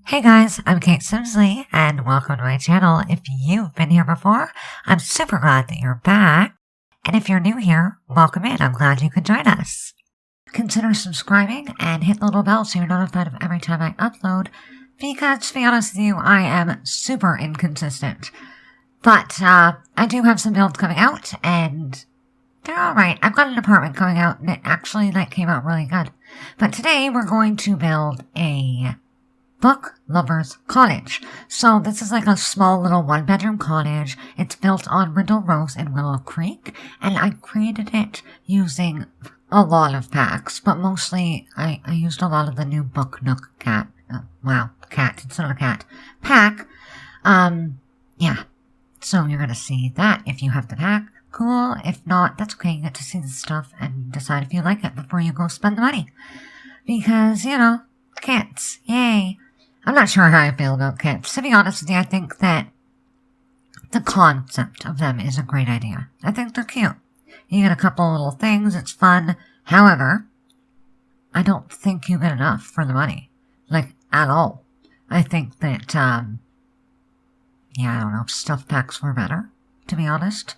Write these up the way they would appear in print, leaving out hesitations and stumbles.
Hey guys, I'm Kate Simsley, and welcome to my channel. If you've been here before, I'm super glad that you're back. And if you're new here, welcome in. I'm glad you could join us. Consider subscribing and hit the little bell so you're notified of every time I upload, because to be honest with you, I am super inconsistent. But I do have some builds coming out, and they're alright. I've got an apartment coming out, and it actually came out really good. But today we're going to build a book lover's cottage. So this is like a small little one-bedroom cottage. It's built on Rindle Rose in Willow Creek, and I created it using a lot of packs, but mostly I used a lot of the new Book Nook cat. Cat. It's not a cat. Pack. Yeah. So you're gonna see that if you have the pack. Cool. If not, that's okay. You get to see the stuff and decide if you like it before you go spend the money. Because, kits. Yay. I'm not sure how I feel about kits. To be honest with you, I think that the concept of them is a great idea. I think they're cute. You get a couple little things, it's fun. However, I don't think you get enough for the money. At all. I think that, I don't know, stuff packs were better, to be honest.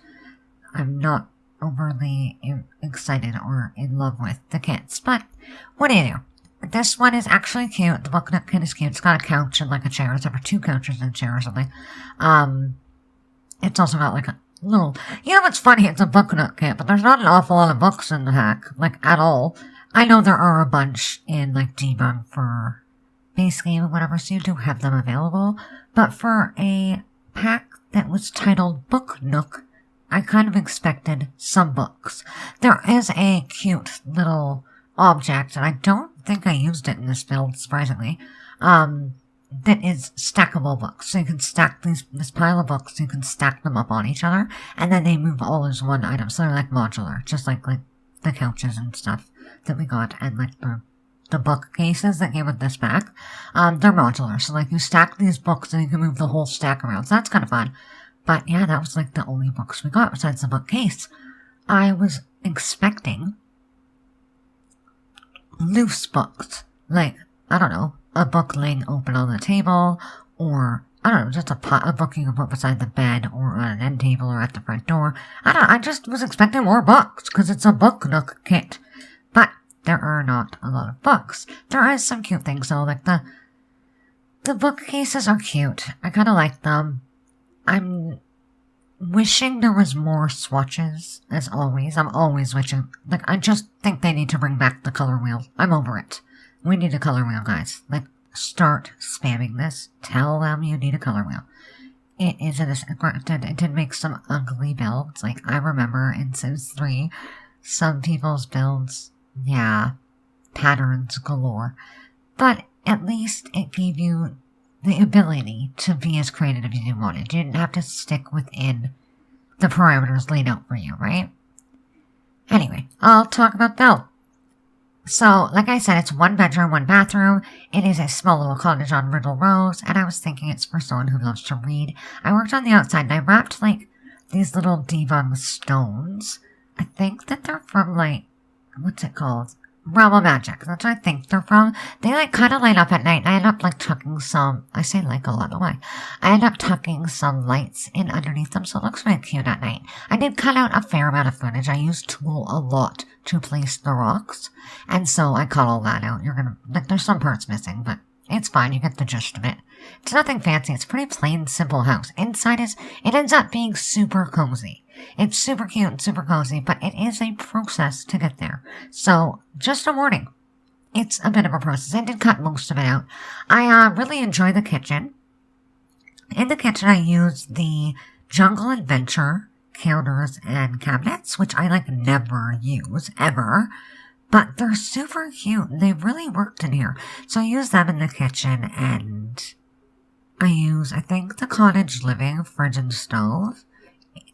I'm not overly excited or in love with the kits, but what do you do? This one is actually cute. The Book Nook kit is cute. It's got a couch and a chair. It's over 2 couches and a chair or something. It's also got a little... what's funny? It's a Book Nook kit, but there's not an awful lot of books in the pack. At all. I know there are a bunch in, debug for base game and whatever, so you do have them available. But for a pack that was titled Book Nook, I kind of expected some books. There is a cute little object, and I don't think I used it in this build, surprisingly, that is stackable books. So you can stack this pile of books, you can stack them up on each other, and then they move all as one item. So they're modular, just like the couches and stuff that we got, and the bookcases that came with this pack. They're modular, so you stack these books and you can move the whole stack around. So that's kind of fun. But yeah, that was the only books we got besides the bookcase. I was expecting loose books. I don't know, a book laying open on the table, or, I don't know, just a book you can put beside the bed, or on an end table, or at the front door. I just was expecting more books, because it's a Book Nook kit. But there are not a lot of books. There is some cute things, though, the bookcases are cute. I kinda like them. I'm wishing there was more swatches, as always. I'm always wishing. I just think they need to bring back the color wheel. I'm over it. We need a color wheel, guys. Start spamming this. Tell them you need a color wheel. It is it did make some ugly builds. I remember in Sims 3, some people's builds, patterns galore. But at least it gave you the ability to be as creative as you wanted. You didn't have to stick within the parameters laid out for you, right? Anyway, I'll talk about build. So, like I said, it's 1 bedroom, 1 bathroom. It is a small little cottage on Rindle Rose, and I was thinking it's for someone who loves to read. I worked on the outside, and I wrapped, these little divan stones. I think that they're from, what's it called? Realm of Magic. That's what I think they're from. They kind of light up at night. I end up tucking some, I say a lot, why? I end up tucking some lights in underneath them, so it looks really cute at night. I did cut out a fair amount of footage. I used Tool a lot to place the rocks, and so I cut all that out. You're gonna, there's some parts missing, but it's fine. You get the gist of it. It's nothing fancy. It's a pretty plain, simple house. Inside it ends up being super cozy. It's super cute and super cozy, but it is a process to get there. So, just a warning. It's a bit of a process. I did cut most of it out. I really enjoy the kitchen. In the kitchen, I used the Jungle Adventure counters and cabinets, which I never use, ever. But they're super cute. They really worked in here. So I use them in the kitchen, and I use, I think, the cottage living fridge and stove.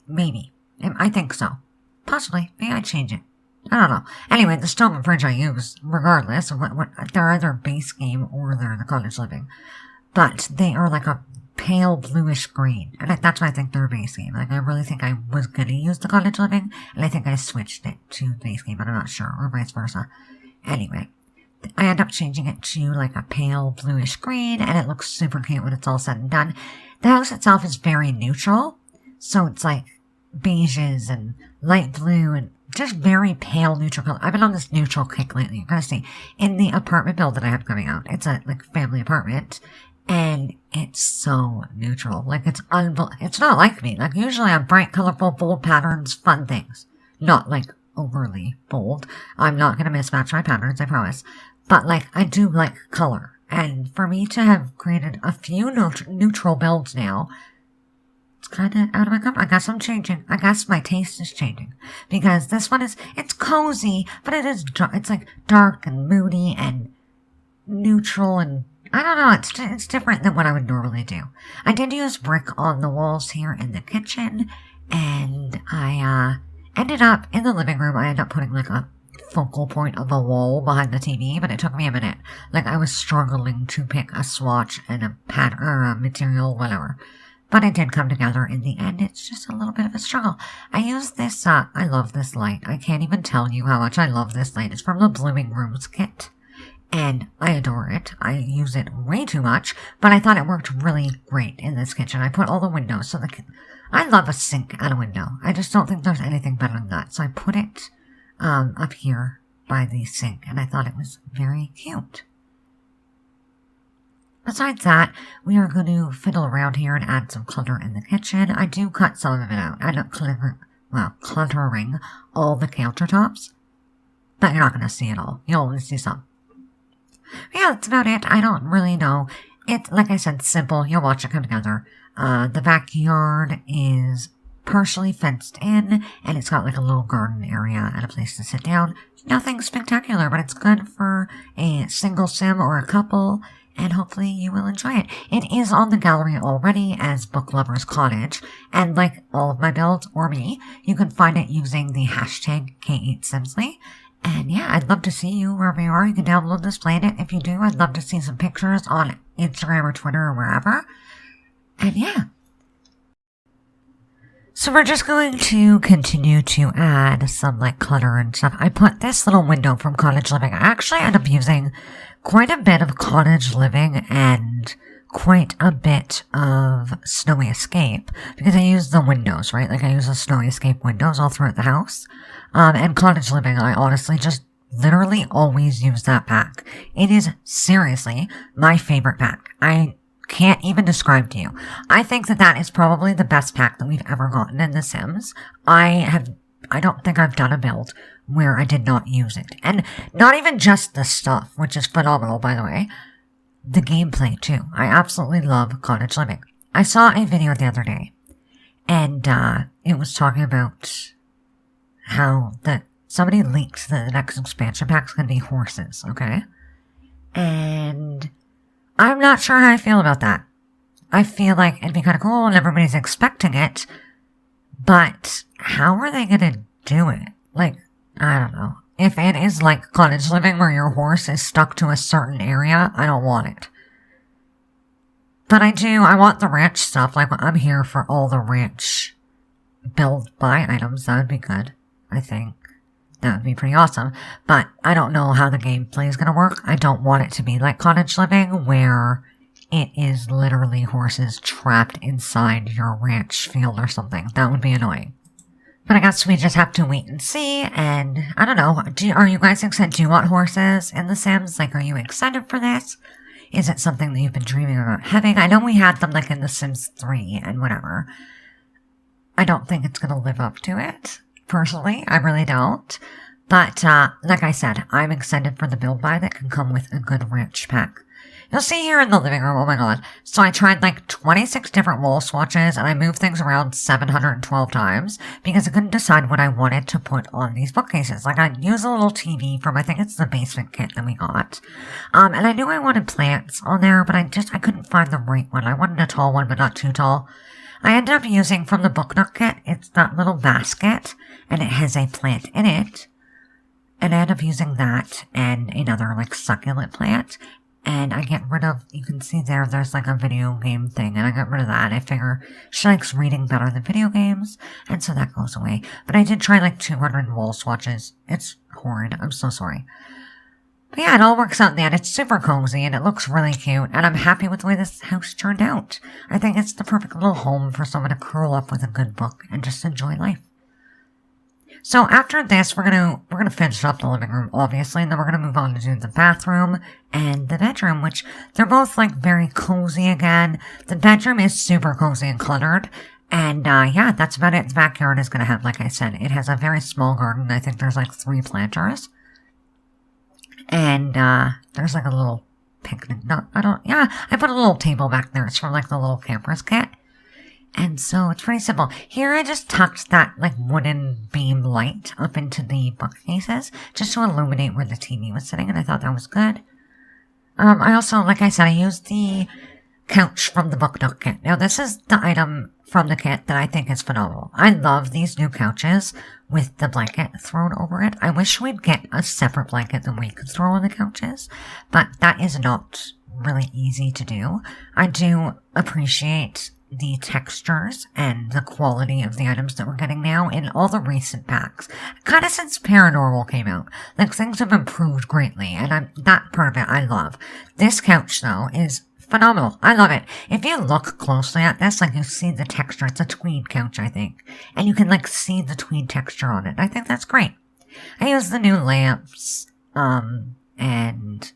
Maybe. I think so. Possibly. Maybe I change it. I don't know. Anyway, the stove and fridge I use, regardless of what they're either base game or they're the cottage living. But they are a pale bluish green. And that's why I think they're base game. I really think I was gonna use the cottage living, and I think I switched it to base game, but I'm not sure, or vice versa. Anyway, I end up changing it to like a pale bluish green, and it looks super cute when it's all said and done. The house itself is very neutral, so it's like beiges and light blue and just very pale neutral color. I've been on this neutral kick lately. You're gonna see in the apartment build that I have coming out. It's a like family apartment, and it's so neutral. Like it's not like me. Like usually I'm bright, colorful, bold patterns, fun things. Not like overly bold. I'm not gonna mismatch my patterns, I promise. But like I do like color, and for me to have created a few neutral builds now, it's kind of out of my comfort. I guess I'm changing. I guess my taste is changing. Because this one it's cozy, but it's like dark and moody and neutral, and I don't know, it's different than what I would normally do. I did use brick on the walls here in the kitchen, and I ended up in the living room. I ended up putting like a focal point of a wall behind the TV, but it took me a minute. Like I was struggling to pick a swatch and a pattern or a material, whatever. But it did come together in the end. It's just a little bit of a struggle. I use this, I love this light. I can't even tell you how much I love this light. It's from the Blooming Rooms kit, and I adore it. I use it way too much, but I thought it worked really great in this kitchen. I put all the windows, so I love a sink and a window. I just don't think there's anything better than that. So I put it up here by the sink, and I thought it was very cute. Besides that, we are going to fiddle around here and add some clutter in the kitchen. I do cut some of it out. I end up cluttering all the countertops, but you're not going to see it all. You'll only see some. But yeah, that's about it. I don't really know. It's, like I said, simple. You'll watch it come together. The backyard is partially fenced in, and it's got like a little garden area and a place to sit down. Nothing spectacular, but it's good for a single sim or a couple, and hopefully you will enjoy it. It is on the gallery already as Book Lovers Cottage, and like all of my builds, or me, you can find it using the hashtag K8Simsley. And yeah, I'd love to see you wherever you are. You can download this, play it. If you do, I'd love to see some pictures on Instagram or Twitter or wherever. And yeah. So we're just going to continue to add some like clutter and stuff. I put this little window from Cottage Living. I actually end up using quite a bit of Cottage Living and quite a bit of Snowy Escape because I use the windows, right? Like I use the Snowy Escape windows all throughout the house. And Cottage Living, I honestly just literally always use that pack. It is seriously my favorite pack. I can't even describe to you. I think that is probably the best pack that we've ever gotten in The Sims. I don't think I've done a build where I did not use it. And not even just the stuff, which is phenomenal, by the way. The gameplay, too. I absolutely love Cottage Living. I saw a video the other day, and it was talking about how somebody leaked that the next expansion pack's gonna be horses, okay? And I'm not sure how I feel about that. I feel like it'd be kind of cool and everybody's expecting it, but how are they gonna do it? Like, I don't know. If it is like Cottage Living where your horse is stuck to a certain area, I don't want it. But I want the ranch stuff. Like, I'm here for all the ranch buy items. That would be good, I think. That would be pretty awesome. But I don't know how the gameplay is going to work. I don't want it to be like Cottage Living where it is literally horses trapped inside your ranch field or something. That would be annoying. But I guess we just have to wait and see, and I don't know, are you guys excited? Do you want horses in The Sims? Like, are you excited for this? Is it something that you've been dreaming about having? I know we had them, like, in The Sims 3 and whatever. I don't think it's going to live up to it, personally. I really don't. But, like I said, I'm excited for the build buy that can come with a good ranch pack. You'll see here in the living room, oh my god. So I tried like 26 different wall swatches and I moved things around 712 times because I couldn't decide what I wanted to put on these bookcases. Like I used a little TV from, I think it's the basement kit that we got. And I knew I wanted plants on there, but I couldn't find the right one. I wanted a tall one, but not too tall. I ended up using from the Book Nook kit, it's that little basket and it has a plant in it. And I ended up using that and another like succulent plant. And I get rid of, you can see there's like a video game thing, and I got rid of that. I figure she likes reading better than video games, and so that goes away. But I did try like 200 wall swatches. It's horrid. I'm so sorry. But yeah, it all works out in the end. It's super cozy and it looks really cute, and I'm happy with the way this house turned out. I think it's the perfect little home for someone to curl up with a good book and just enjoy life. So after this, we're gonna finish up the living room, obviously, and then we're gonna move on to do the bathroom and the bedroom, which they're both like very cozy again. The bedroom is super cozy and cluttered. And, yeah, that's about it. The backyard is gonna have, like I said, it has a very small garden. I think there's like 3 planters. And, there's like a little picnic, I put a little table back there. It's from like the little camper's kit. And so it's pretty simple. Here I just tucked that like wooden beam light up into the bookcases just to illuminate where the TV was sitting, and I thought that was good. I also, like I said, I used the couch from the Book Nook kit. Now this is the item from the kit that I think is phenomenal. I love these new couches with the blanket thrown over it. I wish we'd get a separate blanket that we could throw on the couches, but that is not really easy to do. I do appreciate the textures and the quality of the items that we're getting now in all the recent packs. Kind of since Paranormal came out. Like, things have improved greatly, and that part of it I love. This couch, though, is phenomenal. I love it. If you look closely at this, like, you see the texture. It's a tweed couch, I think. And you can, like, see the tweed texture on it. I think that's great. I use the new lamps, and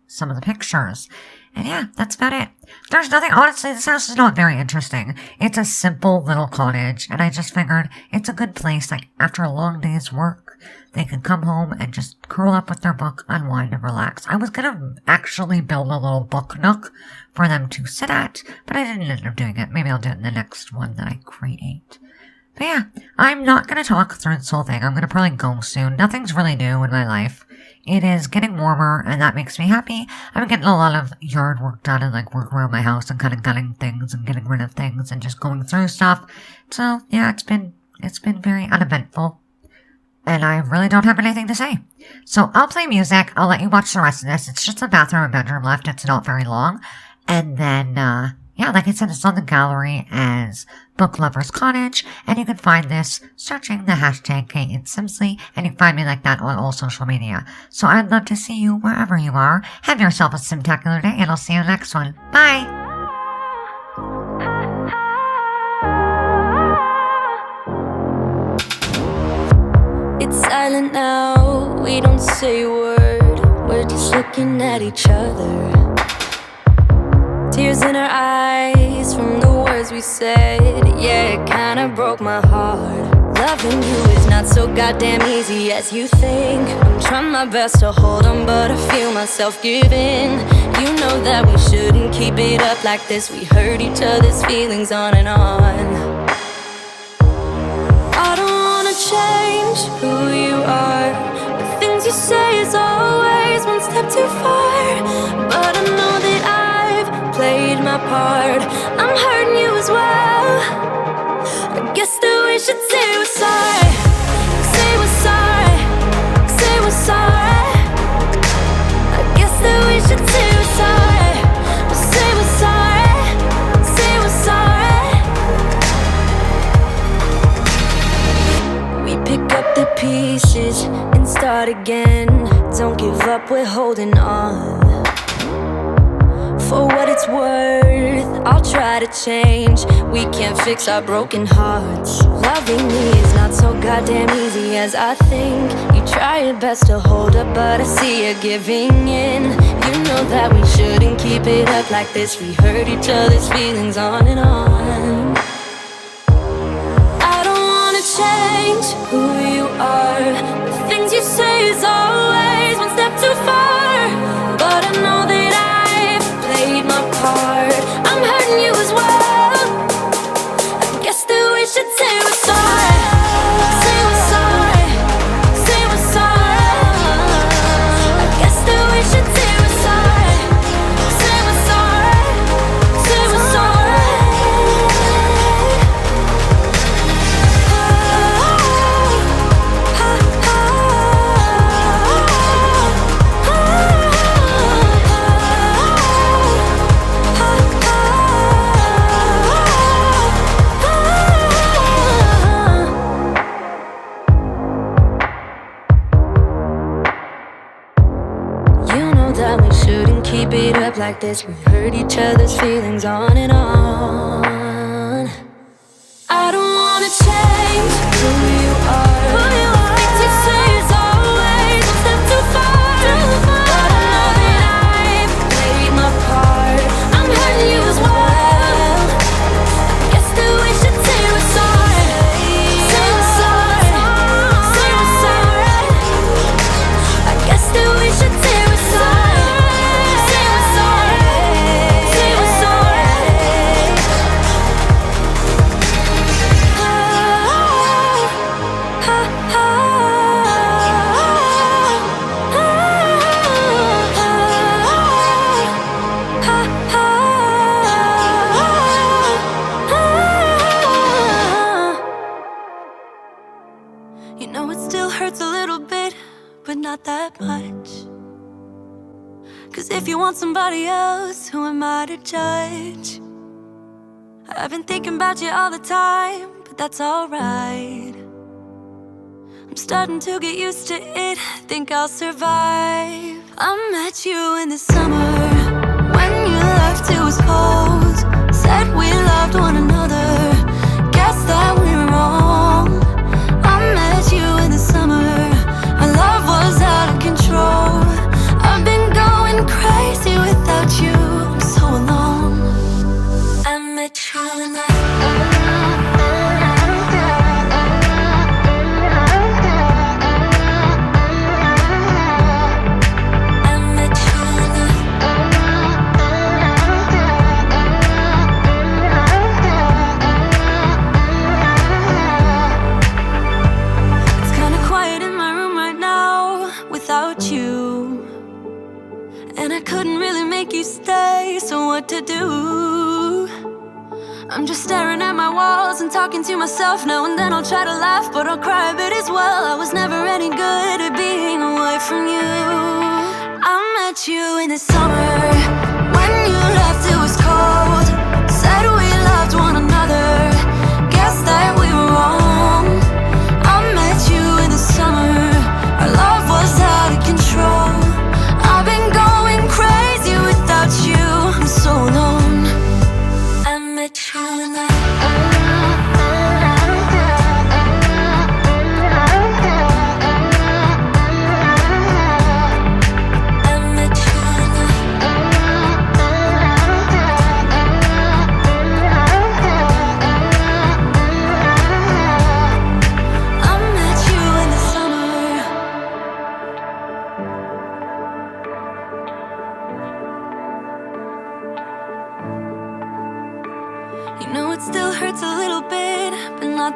some of the pictures. And yeah, that's about it. There's nothing, honestly, this house is not very interesting. It's a simple little cottage, and I just figured it's a good place, like, after a long day's work, they can come home and just curl up with their book, unwind, and relax. I was gonna actually build a little book nook for them to sit at, but I didn't end up doing it. Maybe I'll do it in the next one that I create. But yeah, I'm not gonna talk through this whole thing. I'm gonna probably go soon. Nothing's really new in my life. It is getting warmer, and that makes me happy. I'm getting a lot of yard work done and, like, work around my house and kind of gutting things and getting rid of things and just going through stuff. So, yeah, it's been very uneventful. And I really don't have anything to say. So, I'll play music. I'll let you watch the rest of this. It's just the bathroom and bedroom left. It's not very long. And then, yeah, like I said, it's on the gallery as Book Lovers Cottage, and you can find this searching the hashtag #KInSimsley, and you can find me like that on all social media. So I'd love to see you wherever you are. Have yourself a simtacular day, and I'll see you in the next one. Bye! It's silent now, we don't say a word. We're just looking at each other. Tears in our eyes from the words we said. Yeah, it kinda broke my heart. Loving you is not so goddamn easy as you think. I'm trying my best to hold on, but I feel myself giving. You know that we shouldn't keep it up like this. We hurt each other's feelings on and on. I don't wanna change who you are. The things you say is always one step too far. But I know that I've played my part. I'm hurting you as well. I guess that we should say we're sorry. Say we're sorry. Say we're sorry. I guess that we should say we're sorry. Say we're sorry. Say we're sorry. We pick up the pieces and start again. Don't give up, we're holding on. For what it's worth, I'll try to change. We can't fix our broken hearts. Loving me is not so goddamn easy as I think. You try your best to hold up, but I see you giving in. You know that we shouldn't keep it up like this. We hurt each other's feelings on and on. I don't wanna change who you are. The things you say is always one step too far. But I know that I've played my part. I'm hurting you as well. I guess that we should say we're sorry. Say we're sorry. Say we're sorry. I guess that we should say we're sorry. Say we're sorry. Say we're sorry. like this. We hurt each other's feelings on and on. I don't wanna change who you are. Things you say is always one step too far. But I know that I've played my part. I'm hurting you as well. Guess that we should say we're sorry. Say we're sorry. Say we're sorry. I guess that we should say we're sorry. Say we're sorry. Say we're sorry. You know it still hurts a little bit, but not that much. 'Cause if you want somebody else, who am I to judge? I've been thinking about you all the time, but that's alright. I'm starting to get used to it, think I'll survive. I met you in the summer, when you left it was cold. Said we loved one another, guess that we were wrong. I met you in the summer, our love was out of control. I've been going crazy without you, I'm so alone. I met you in the to do. I'm just staring at my walls and talking to myself now and then. I'll try to laugh, but I'll cry a bit as well. I was never any good at being away from you. I met you in the summer, when you left it was cold. Said we loved one another, guess that we were wrong. I met you in the summer, our love was out of control. I've been going crazy without you, I'm so alone. I met you in the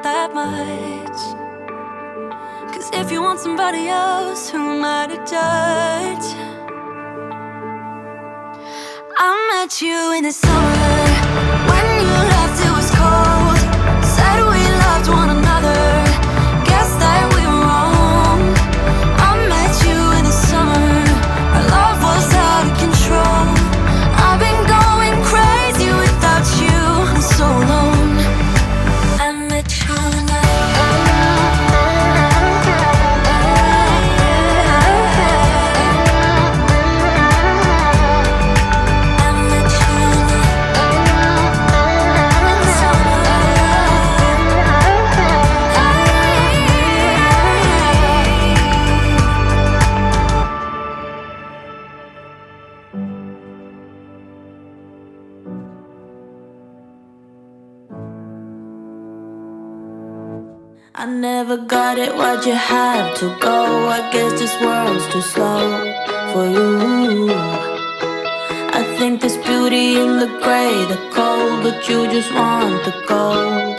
that much. 'Cause if you want somebody else, who am I to judge? I met you in the summer, when you left it was cold. Said we loved one another, guess that we were wrong. I met you in the summer, our love was out of control. I've been going crazy without you, I'm so alone. I met you in the I never got it, why'd you have to go? I guess this world's too slow for you. I think there's beauty in the gray, the cold, but you just want the gold.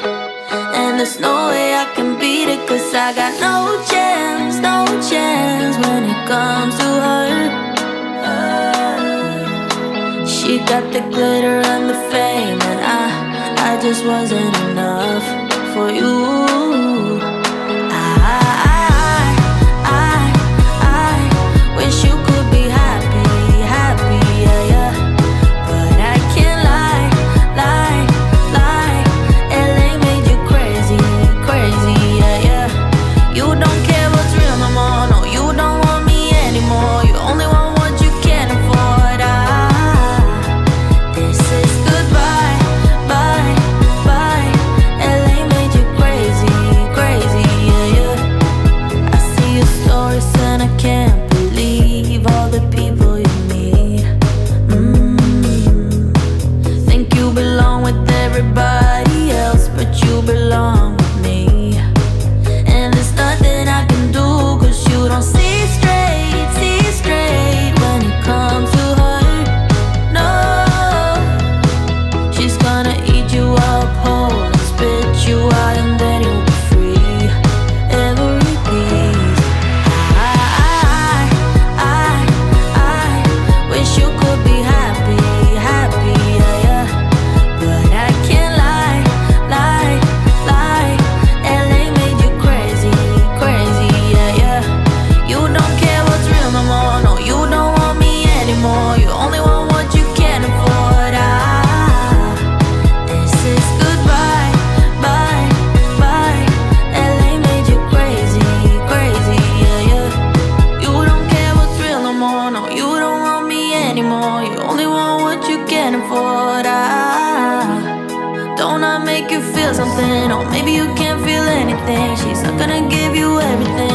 And there's no way I can beat it, 'cause I got no chance, no chance when it comes to her. She got the glitter and the fame, and I just wasn't enough for you. I wish you could be happy, happy, yeah, yeah. But I can't lie. LA made you crazy, crazy, yeah, yeah. You don't care what's real no more, no, you don't want me anymore. You only want what you can't afford. maybe you can't feel anything. She's not gonna give you everything.